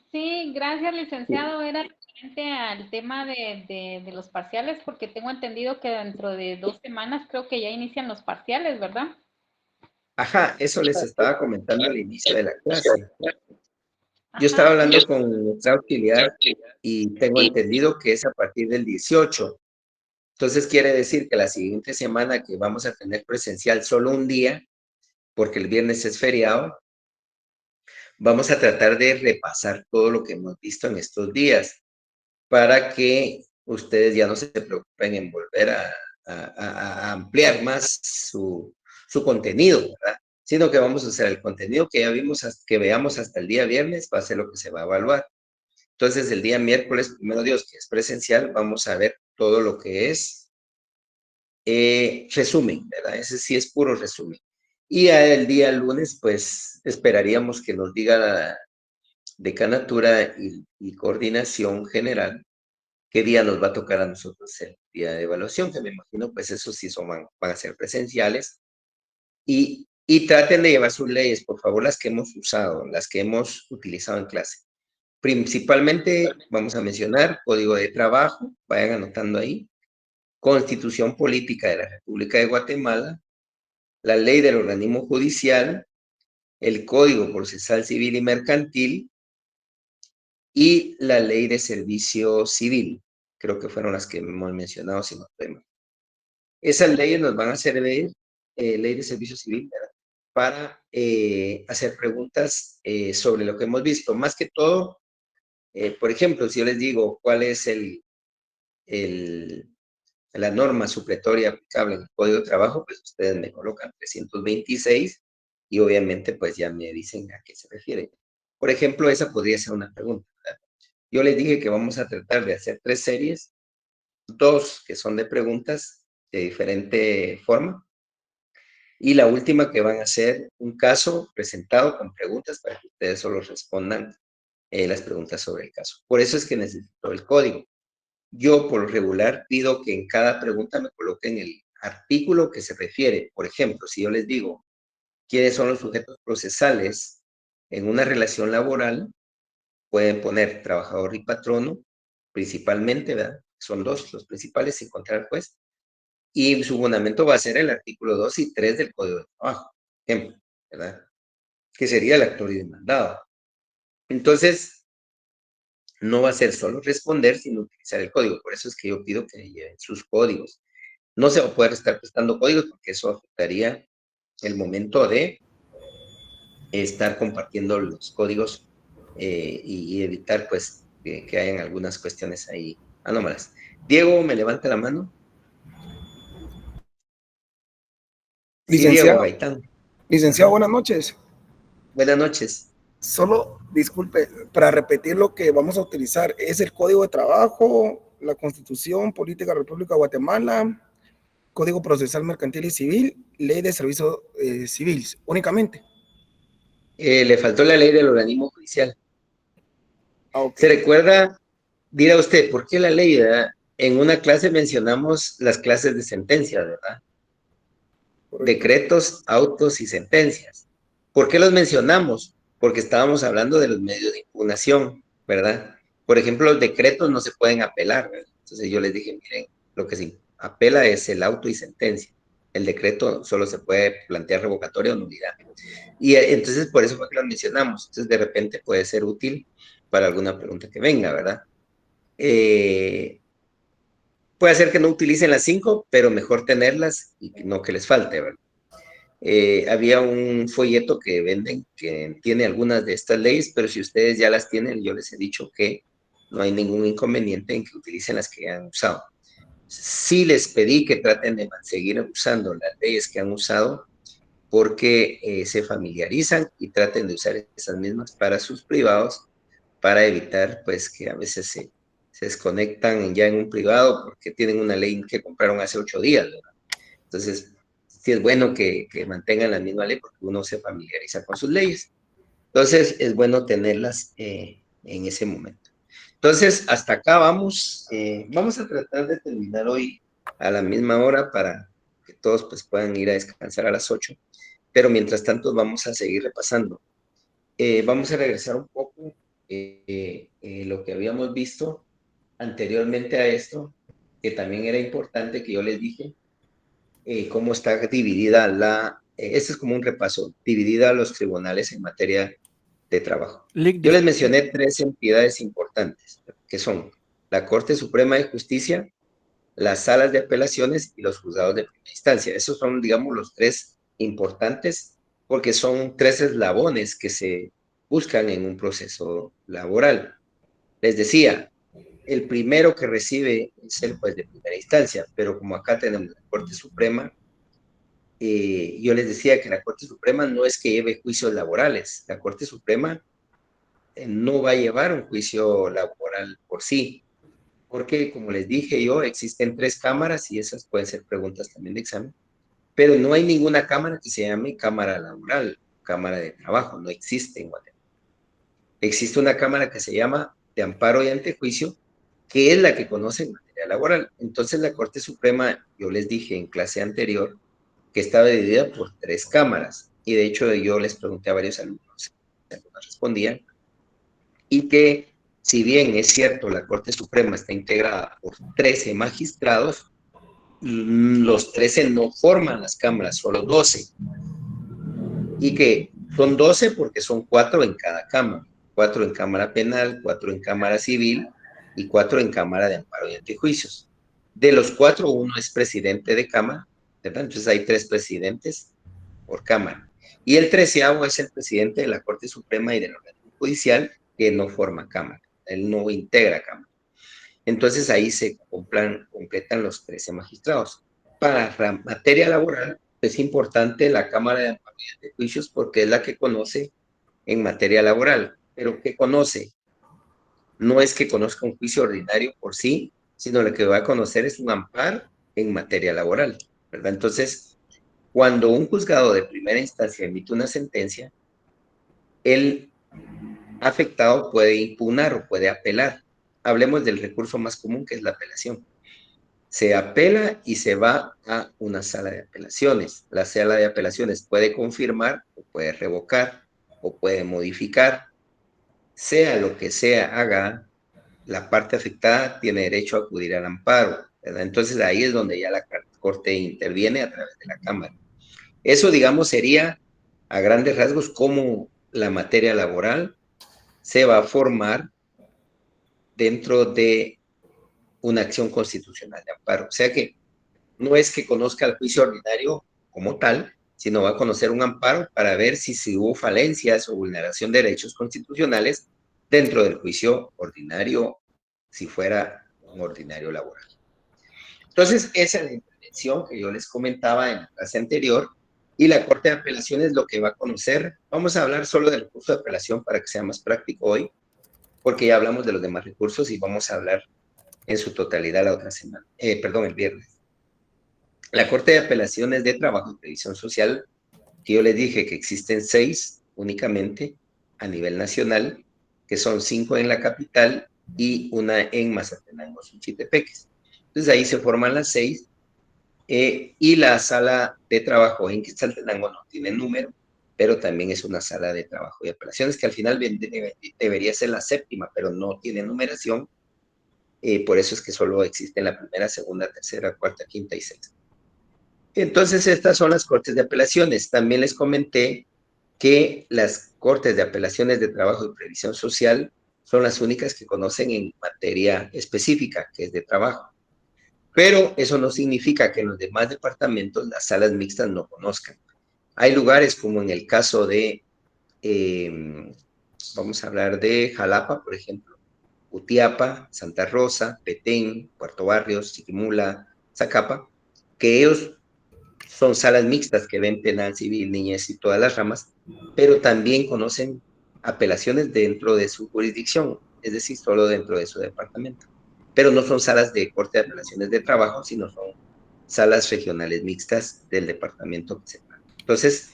Speaker 3: Sí, gracias,
Speaker 1: sí.
Speaker 3: licenciado. Era referente al tema de los parciales, porque tengo entendido que dentro de 2 semanas creo que ya inician los parciales, ¿verdad?
Speaker 1: Ajá, eso les estaba comentando al inicio de la clase. Yo estaba
Speaker 3: Ajá,
Speaker 1: hablando con nuestra auxiliar y tengo entendido que es a partir del 18. Entonces quiere decir que la siguiente semana que vamos a tener presencial solo un día, porque el viernes es feriado, vamos a tratar de repasar todo lo que hemos visto en estos días para que ustedes ya no se preocupen en volver a ampliar más su contenido, ¿verdad? Sino que vamos a hacer el contenido que ya vimos, que veamos hasta el día viernes, va a ser lo que se va a evaluar. Entonces, el día miércoles, primero Dios, que es presencial, vamos a ver todo lo que es resumen, ¿verdad? Ese sí es puro resumen. Y el día lunes, pues, esperaríamos que nos diga la decanatura y coordinación general qué día nos va a tocar a nosotros el día de evaluación, que me imagino, pues, eso sí van a ser presenciales. Y traten de llevar sus leyes, por favor, las que hemos usado, las que hemos utilizado en clase. Principalmente vamos a mencionar Código de Trabajo, vayan anotando ahí, Constitución Política de la República de Guatemala, la Ley del Organismo Judicial, el Código Procesal Civil y Mercantil y la Ley de Servicio Civil. Creo que fueron las que hemos mencionado, si no estoy mal. Esas leyes nos van a servir, Ley de Servicio Civil, ¿verdad? Para hacer preguntas sobre lo que hemos visto. Más que todo, por ejemplo, si yo les digo cuál es el, la norma supletoria aplicable en el Código de Trabajo, pues ustedes me colocan 326 y obviamente pues ya me dicen a qué se refiere. Por ejemplo, esa podría ser una pregunta, ¿verdad? Yo les dije que vamos a tratar de hacer 3 series, 2 que son de preguntas de diferente forma y la última que van a ser un caso presentado con preguntas para que ustedes solo respondan las preguntas sobre el caso. Por eso es que necesito el código. Yo por lo regular pido que en cada pregunta me coloquen el artículo que se refiere. Por ejemplo, si yo les digo quiénes son los sujetos procesales en una relación laboral, pueden poner trabajador y patrono, principalmente, ¿verdad? Son dos los principales, encontrar pues. Y su fundamento va a ser el artículo 2 y 3 del Código de Trabajo, ejemplo, ¿verdad? Que sería el actor y demandado. Entonces, no va a ser solo responder, sino utilizar el código. Por eso es que yo pido que lleven sus códigos. No se va a poder estar prestando códigos porque eso afectaría el momento de estar compartiendo los códigos y evitar pues que hayan algunas cuestiones ahí anómalas. Diego, ¿me levanta la mano? Sí, Diego
Speaker 4: Licenciado,
Speaker 1: Gaitán.
Speaker 4: licenciado,
Speaker 1: Ajá.
Speaker 4: buenas noches.
Speaker 1: Buenas noches.
Speaker 4: Solo, disculpe, para repetir lo que vamos a utilizar, es el Código de Trabajo, la Constitución Política de la República de Guatemala, Código Procesal Mercantil y Civil, Ley de Servicio Civil, únicamente.
Speaker 1: Le faltó la ley del organismo judicial.
Speaker 4: Ah, ok.
Speaker 1: ¿Se recuerda, dirá usted, por qué la ley, verdad? En una clase mencionamos las clases de sentencia, ¿verdad?
Speaker 4: Correcto.
Speaker 1: Decretos, autos y sentencias. ¿Por qué los mencionamos? Porque estábamos hablando de los medios de impugnación, ¿verdad? Por ejemplo, los decretos no se pueden apelar, ¿verdad? Entonces yo les dije, miren, lo que se apela es el auto y sentencia. El decreto solo se puede plantear revocatoria o nulidad. Y entonces por eso fue que lo mencionamos. Entonces de repente puede ser útil para alguna pregunta que venga, ¿verdad? Puede ser que no utilicen las 5, pero mejor tenerlas y no que les falte, ¿verdad? Había un folleto que venden que tiene algunas de estas leyes, pero si ustedes ya las tienen, yo les he dicho que no hay ningún inconveniente en que utilicen las que han usado. Sí les pedí que traten de seguir usando las leyes que han usado porque se familiarizan y traten de usar esas mismas para sus privados para evitar pues que a veces se desconectan ya en un privado porque tienen una ley que compraron hace 8 días, ¿verdad? Entonces, sí es bueno que mantengan la misma ley porque uno se familiariza con sus leyes. Entonces, es bueno tenerlas en ese momento. Entonces, hasta acá vamos. Vamos a tratar de terminar hoy a la misma hora para que todos pues, puedan ir a descansar a las 8. Pero mientras tanto, vamos a seguir repasando. Vamos a regresar un poco lo que habíamos visto anteriormente a esto, que también era importante que yo les dije, cómo está dividida este es como un repaso, dividida los tribunales en materia de trabajo.
Speaker 2: Link
Speaker 1: Yo les
Speaker 2: disponible.
Speaker 1: mencioné 3 entidades importantes, que son la Corte Suprema de Justicia, las salas de apelaciones y los juzgados de primera instancia. Esos son, digamos, los 3 importantes porque son 3 eslabones que se buscan en un proceso laboral. Les decía, el primero que recibe es el juez de primera instancia, pero como acá tenemos la Corte Suprema, yo les decía que la Corte Suprema no es que lleve juicios laborales, la Corte Suprema no va a llevar un juicio laboral por sí, porque como les dije yo, existen 3 cámaras y esas pueden ser preguntas también de examen, pero no hay ninguna cámara que se llame cámara laboral, cámara de trabajo, no existe en Guatemala. Existe una cámara que se llama de amparo y antejuicio, que es la que conoce en materia laboral. Entonces la Corte Suprema, yo les dije en clase anterior, que estaba dividida por 3 cámaras, y de hecho yo les pregunté a varios alumnos, algunos respondían, y que si bien es cierto, la Corte Suprema está integrada por 13 magistrados, los 13 no forman las cámaras, solo 12, y que son 12 porque son 4 en cada cámara, 4 en cámara penal, 4 en cámara civil y 4 en cámara de amparo y antejuicios. De los 4, uno es presidente de cámara, ¿verdad? Entonces hay 3 presidentes por cámara. Y el 13º es el presidente de la Corte Suprema y del organismo judicial, que no forma cámara, él no integra cámara. Entonces ahí se completan los 13 magistrados. Para la materia laboral es importante la Cámara de Amparo y Antejuicios porque es la que conoce en materia laboral. Pero ¿qué conoce? No es que conozca un juicio ordinario por sí, sino lo que va a conocer es un amparo en materia laboral, ¿verdad? Entonces, cuando un juzgado de primera instancia emite una sentencia, el afectado puede impugnar o puede apelar. Hablemos del recurso más común, que es la apelación. Se apela y se va a una sala de apelaciones. La sala de apelaciones puede confirmar o puede revocar o puede modificar. Sea lo que sea haga, la parte afectada tiene derecho a acudir al amparo, ¿verdad? Entonces ahí es donde ya la Corte interviene a través de la Cámara. Eso, digamos, sería a grandes rasgos cómo la materia laboral se va a formar dentro de una acción constitucional de amparo. O sea que no es que conozca el juicio ordinario como tal, sino va a conocer un amparo para ver si hubo falencias o vulneración de derechos constitucionales dentro del juicio ordinario, si fuera un ordinario laboral. Entonces, esa es la intervención que yo les comentaba en la clase anterior, y la Corte de Apelaciones lo que va a conocer. Vamos a hablar solo del recurso de apelación para que sea más práctico hoy, porque ya hablamos de los demás recursos y vamos a hablar en su totalidad la otra semana, el viernes. La Corte de Apelaciones de Trabajo y Previsión Social, que yo les dije que existen 6 únicamente a nivel nacional, que son 5 en la capital y una en Mazatenango, Suchitepeques. Entonces ahí se forman las 6, y la sala de trabajo en Quetzaltenango no tiene número, pero también es una sala de trabajo y apelaciones que al final debería ser la 7ª, pero no tiene numeración. Por eso es que solo existen la primera, segunda, tercera, cuarta, quinta y sexta. Entonces, estas son las cortes de apelaciones. También les comenté que las cortes de apelaciones de trabajo y previsión social son las únicas que conocen en materia específica, que es de trabajo. Pero eso no significa que en los demás departamentos las salas mixtas no conozcan. Hay lugares como en el caso de, vamos a hablar de Jalapa, por ejemplo, Utiapa, Santa Rosa, Petén, Puerto Barrios, Chiquimula, Zacapa, que ellos son salas mixtas que ven penal, civil, niñez y todas las ramas, pero también conocen apelaciones dentro de su jurisdicción, es decir, solo dentro de su departamento. Pero no son salas de corte de apelaciones de trabajo, sino son salas regionales mixtas del departamento que se trata. Entonces,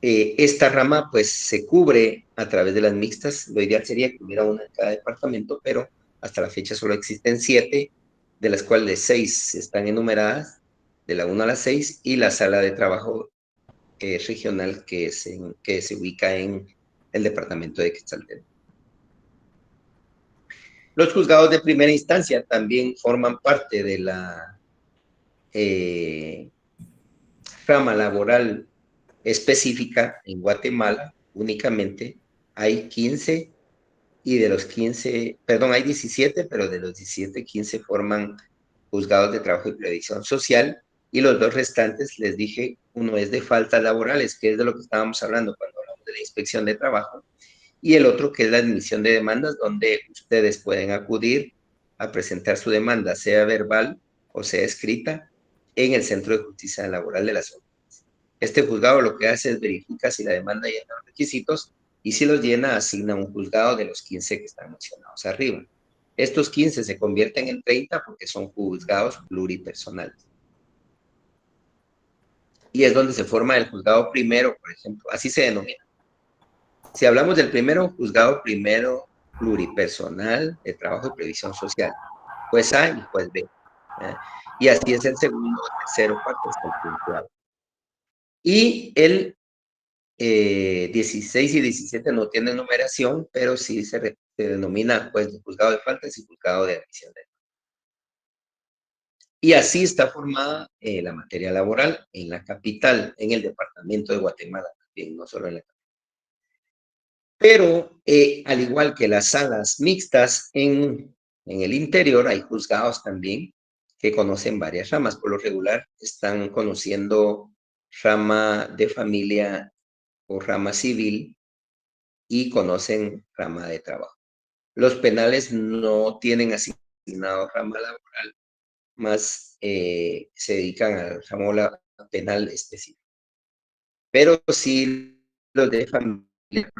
Speaker 1: esta rama pues se cubre a través de las mixtas. Lo ideal sería que hubiera una en cada departamento, pero hasta la fecha solo existen 7, de las cuales 6 están enumeradas, de la 1 a la 6, y la sala de trabajo regional que se ubica en el departamento de Quetzaltenango. Los juzgados de primera instancia también forman parte de la rama laboral específica. En Guatemala únicamente hay 15, y de los 15, perdón, hay 17, pero de los 17, 15 forman juzgados de trabajo y previsión social, y los 2 restantes, les dije, uno es de faltas laborales, que es de lo que estábamos hablando cuando hablamos de la inspección de trabajo, y el otro que es la admisión de demandas, donde ustedes pueden acudir a presentar su demanda, sea verbal o sea escrita, en el Centro de Justicia Laboral de la zona. Este juzgado lo que hace es verificar si la demanda llena los requisitos, y si los llena, asigna un juzgado de los 15 que están mencionados arriba. Estos 15 se convierten en 30 porque son juzgados pluripersonales. Y es donde se forma el juzgado primero, por ejemplo, así se denomina. Si hablamos del primero, juzgado primero pluripersonal de trabajo y previsión social, juez A y juez B. Y así es el segundo, tercero, cuarto, hasta el quinto. Y el 16 y 17 no tienen numeración, pero sí se denomina pues juzgado de faltas y juzgado de admisión de. Y así está formada la materia laboral en la capital, en el departamento de Guatemala también, no solo en la capital. Pero al igual que las salas mixtas en el interior, hay juzgados también que conocen varias ramas. Por lo regular están conociendo rama de familia o rama civil, y conocen rama de trabajo. Los penales no tienen asignado rama laboral, más se dedican al ramo penal específico. Pero sí, los de familia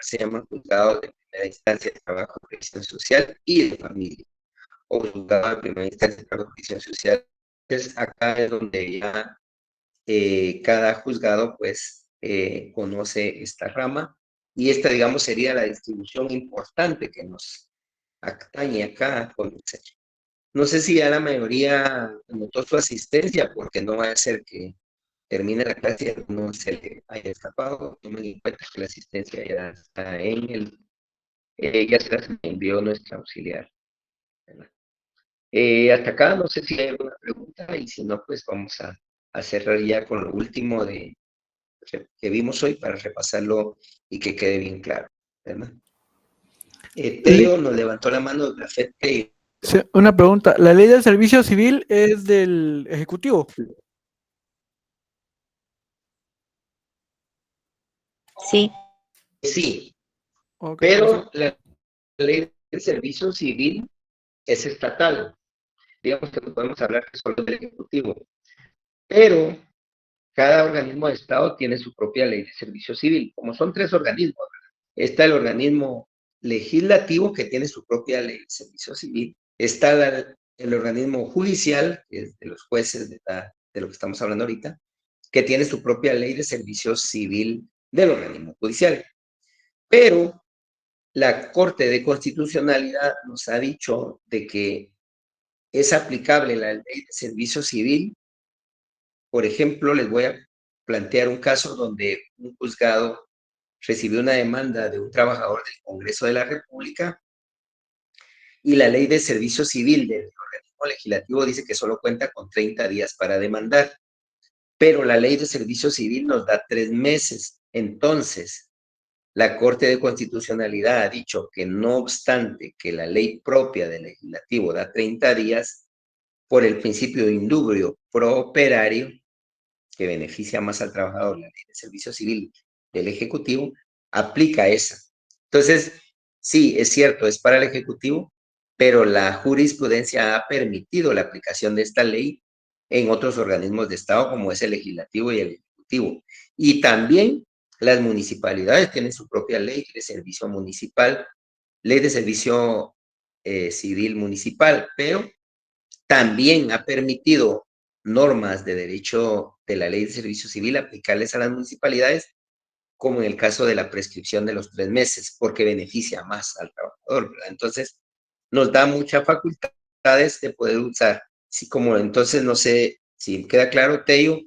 Speaker 1: se llaman juzgados de primera instancia de trabajo, previsión social y de familia, o juzgados de primera instancia de trabajo, previsión social. Entonces, acá es donde ya cada juzgado pues conoce esta rama, y esta, digamos, sería la distribución importante que nos atañe acá con el centro. No sé si ya la mayoría notó su asistencia, porque no va a ser que termine la clase y no se le haya escapado. Tomen en cuenta que la asistencia ya está en ya se las envió nuestra auxiliar, ¿verdad? Hasta acá no sé si hay alguna pregunta, y si no, pues vamos a cerrar ya con lo último que vimos hoy para repasarlo y que quede bien claro, ¿verdad? Tello nos levantó la mano de la FED.
Speaker 2: Sí, una pregunta. ¿La ley del servicio civil es del Ejecutivo?
Speaker 5: Sí.
Speaker 1: Sí,
Speaker 2: Okay,
Speaker 1: pero la ley del servicio civil es estatal. Digamos que no podemos hablar que solo del Ejecutivo, pero cada organismo de Estado tiene su propia ley de servicio civil. Como son 3 organismos, está el organismo legislativo, que tiene su propia ley de servicio civil. Está el organismo judicial, que es de los jueces de lo que estamos hablando ahorita, que tiene su propia ley de servicio civil del organismo judicial. Pero la Corte de Constitucionalidad nos ha dicho de que es aplicable la ley de servicio civil. Por ejemplo, les voy a plantear un caso donde un juzgado recibió una demanda de un trabajador del Congreso de la República, y la ley de servicio civil del organismo legislativo dice que solo cuenta con 30 días para demandar. pero la ley de servicio civil nos da 3 meses. Entonces, la Corte de Constitucionalidad ha dicho que no obstante que la ley propia del legislativo da 30 días, por el principio de indubio pro operario, que beneficia más al trabajador, la ley de servicio civil del Ejecutivo, aplica esa. Entonces, sí, es cierto, es para el Ejecutivo, pero la jurisprudencia ha permitido la aplicación de esta ley en otros organismos de Estado, como es el Legislativo y el Ejecutivo. Y también las municipalidades tienen su propia ley de servicio municipal, ley de servicio civil municipal, pero también ha permitido normas de derecho de la ley de servicio civil aplicarles a las municipalidades, como en el caso de la prescripción de los 3 meses, porque beneficia más al trabajador, ¿verdad? Entonces, nos da muchas facultades de poder usar. Sí, como entonces, no sé si queda claro, Tello,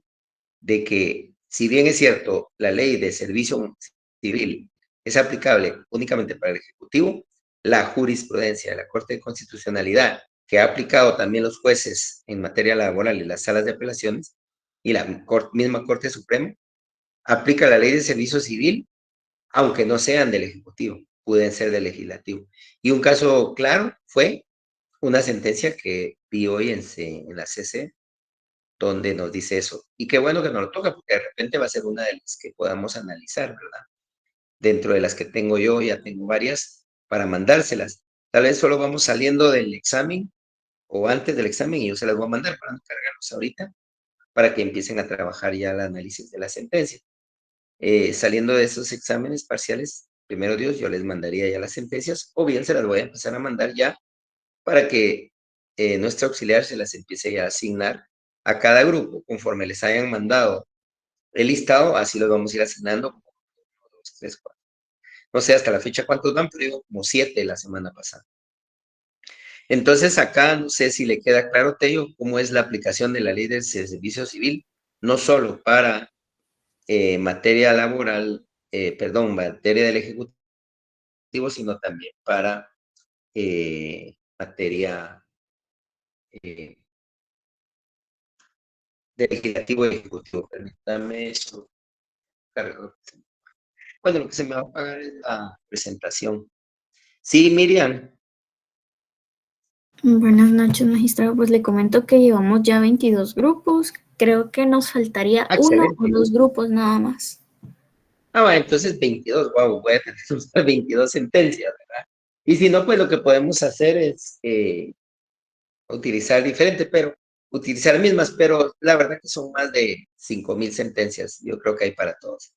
Speaker 1: de que si bien es cierto, la ley de servicio civil es aplicable únicamente para el Ejecutivo, la jurisprudencia de la Corte de Constitucionalidad, que ha aplicado también los jueces en materia laboral y las salas de apelaciones, y la misma Corte Suprema, aplica la ley de servicio civil, aunque no sean del Ejecutivo, pueden ser del Legislativo. Y un caso claro fue una sentencia que vi hoy en la CC, donde nos dice eso. Y qué bueno que nos lo toca, porque de repente va a ser una de las que podamos analizar, ¿verdad? Dentro de las que tengo yo, ya tengo varias para mandárselas. Tal vez solo vamos saliendo del examen o antes del examen y yo se las voy a mandar para no cargarlos ahorita, para que empiecen a trabajar ya el análisis de la sentencia. Saliendo de esos exámenes parciales, primero Dios, yo les mandaría ya las sentencias, o bien se las voy a empezar a mandar ya para que nuestro auxiliar se las empiece ya a asignar a cada grupo, conforme les hayan mandado el listado, así los vamos a ir asignando, como 1, 2, 3, 4. No sé hasta la fecha cuántos dan, pero digo como 7 la semana pasada. Entonces acá no sé si le queda claro, Tello, cómo es la aplicación de la ley de servicio civil, no solo para materia laboral, materia del Ejecutivo, sino también para materia de Legislativo y Ejecutivo. Permítame eso. Bueno, lo que se me va a pagar es la presentación. Sí, Miriam.
Speaker 5: Buenas noches, magistrado. Pues le comento que llevamos ya 22 grupos. Creo que nos faltaría uno o
Speaker 1: Excelente.
Speaker 5: 2 grupos nada más.
Speaker 1: Bueno, entonces 22, wow, voy a tener que usar 22 sentencias, ¿verdad? Y si no, pues lo que podemos hacer es utilizar utilizar mismas, pero la verdad que son más de 5,000 sentencias, yo creo que hay para todos.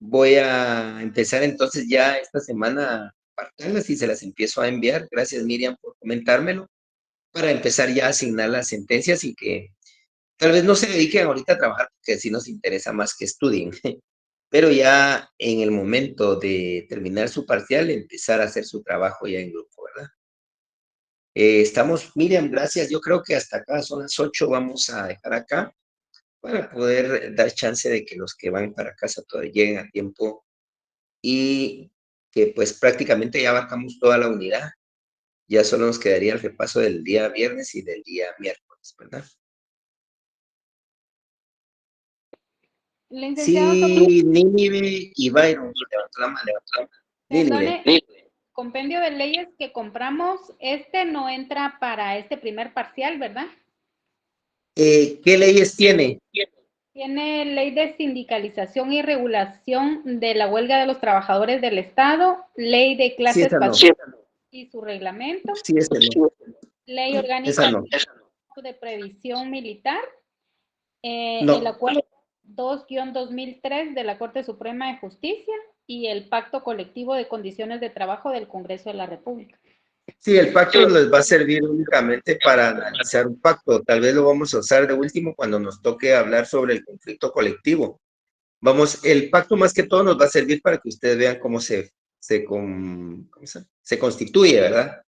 Speaker 1: Voy a empezar entonces ya esta semana a apartarlas y se las empiezo a enviar. Gracias, Miriam, por comentármelo, para empezar ya a asignar las sentencias y que tal vez no se dediquen ahorita a trabajar, porque sí nos interesa más que estudien, pero ya en el momento de terminar su parcial, empezar a hacer su trabajo ya en grupo, ¿verdad? Estamos, Miriam, gracias. Yo creo que hasta acá son las 8, vamos a dejar acá para poder dar chance de que los que van para casa todavía lleguen a tiempo y que pues prácticamente ya abarcamos toda la unidad. Ya solo nos quedaría el repaso del día viernes y del día miércoles, ¿verdad?
Speaker 3: Licenciado,
Speaker 1: Sí, Nínive y Byron, levantó la mano. Nínive.
Speaker 3: perdone, compendio de leyes que compramos, este no entra para este primer parcial, ¿verdad?
Speaker 1: ¿Qué leyes tiene?
Speaker 3: Tiene ley de sindicalización y regulación de la huelga de los trabajadores del Estado, ley de
Speaker 1: Sí,
Speaker 3: clases
Speaker 1: esa no.
Speaker 3: y su reglamento,
Speaker 1: Sí, esa no.
Speaker 3: ley
Speaker 1: Esa
Speaker 3: orgánica
Speaker 1: no.
Speaker 3: de previsión militar, el
Speaker 1: No.
Speaker 3: acuerdo 2-2003 de la Corte Suprema de Justicia y el pacto colectivo de condiciones de trabajo del Congreso de la República.
Speaker 1: Sí, el pacto les va a servir únicamente para analizar un pacto. Tal vez lo vamos a usar de último cuando nos toque hablar sobre el conflicto colectivo. El pacto más que todo nos va a servir para que ustedes vean cómo se constituye, ¿verdad?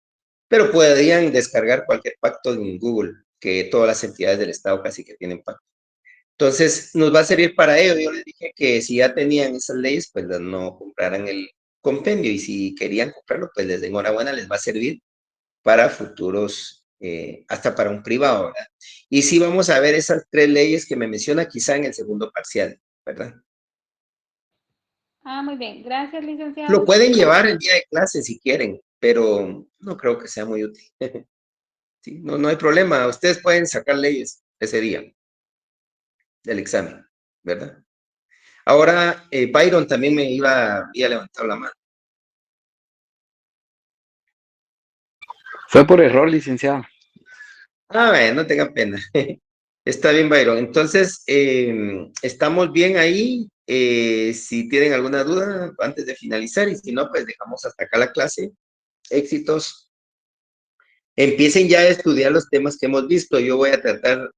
Speaker 1: Pero podrían descargar cualquier pacto en Google, que todas las entidades del Estado casi que tienen pacto. Entonces, nos va a servir para ello. Yo les dije que si ya tenían esas leyes, pues no compraran el compendio, y si querían comprarlo, pues les den enhorabuena, les va a servir para futuros hasta para un privado, ¿verdad? Y sí vamos a ver esas 3 leyes que me menciona quizá en el segundo parcial, ¿verdad?
Speaker 3: Ah, muy bien. Gracias,
Speaker 1: Lo
Speaker 3: licenciado.
Speaker 1: pueden llevar el día de clase si quieren, pero no creo que sea muy útil. Sí, no, no hay problema. Ustedes pueden sacar leyes ese día del examen, ¿verdad? Ahora, Byron también había levantado la mano.
Speaker 6: Fue por error, licenciado.
Speaker 1: Ah, bueno, no tengan pena. Está bien, Byron. Entonces, estamos bien ahí. Si tienen alguna duda antes de finalizar, y si no, pues dejamos hasta acá la clase. Éxitos. Empiecen ya a estudiar los temas que hemos visto. Yo voy a tratar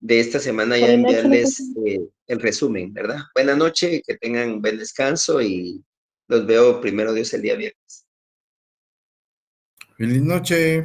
Speaker 1: de esta semana ya
Speaker 5: Buenas noches,
Speaker 1: enviarles
Speaker 5: licenciado.
Speaker 1: el resumen, ¿verdad? Buena noche, que tengan buen descanso y los veo primero Dios el día viernes.
Speaker 7: Feliz noche.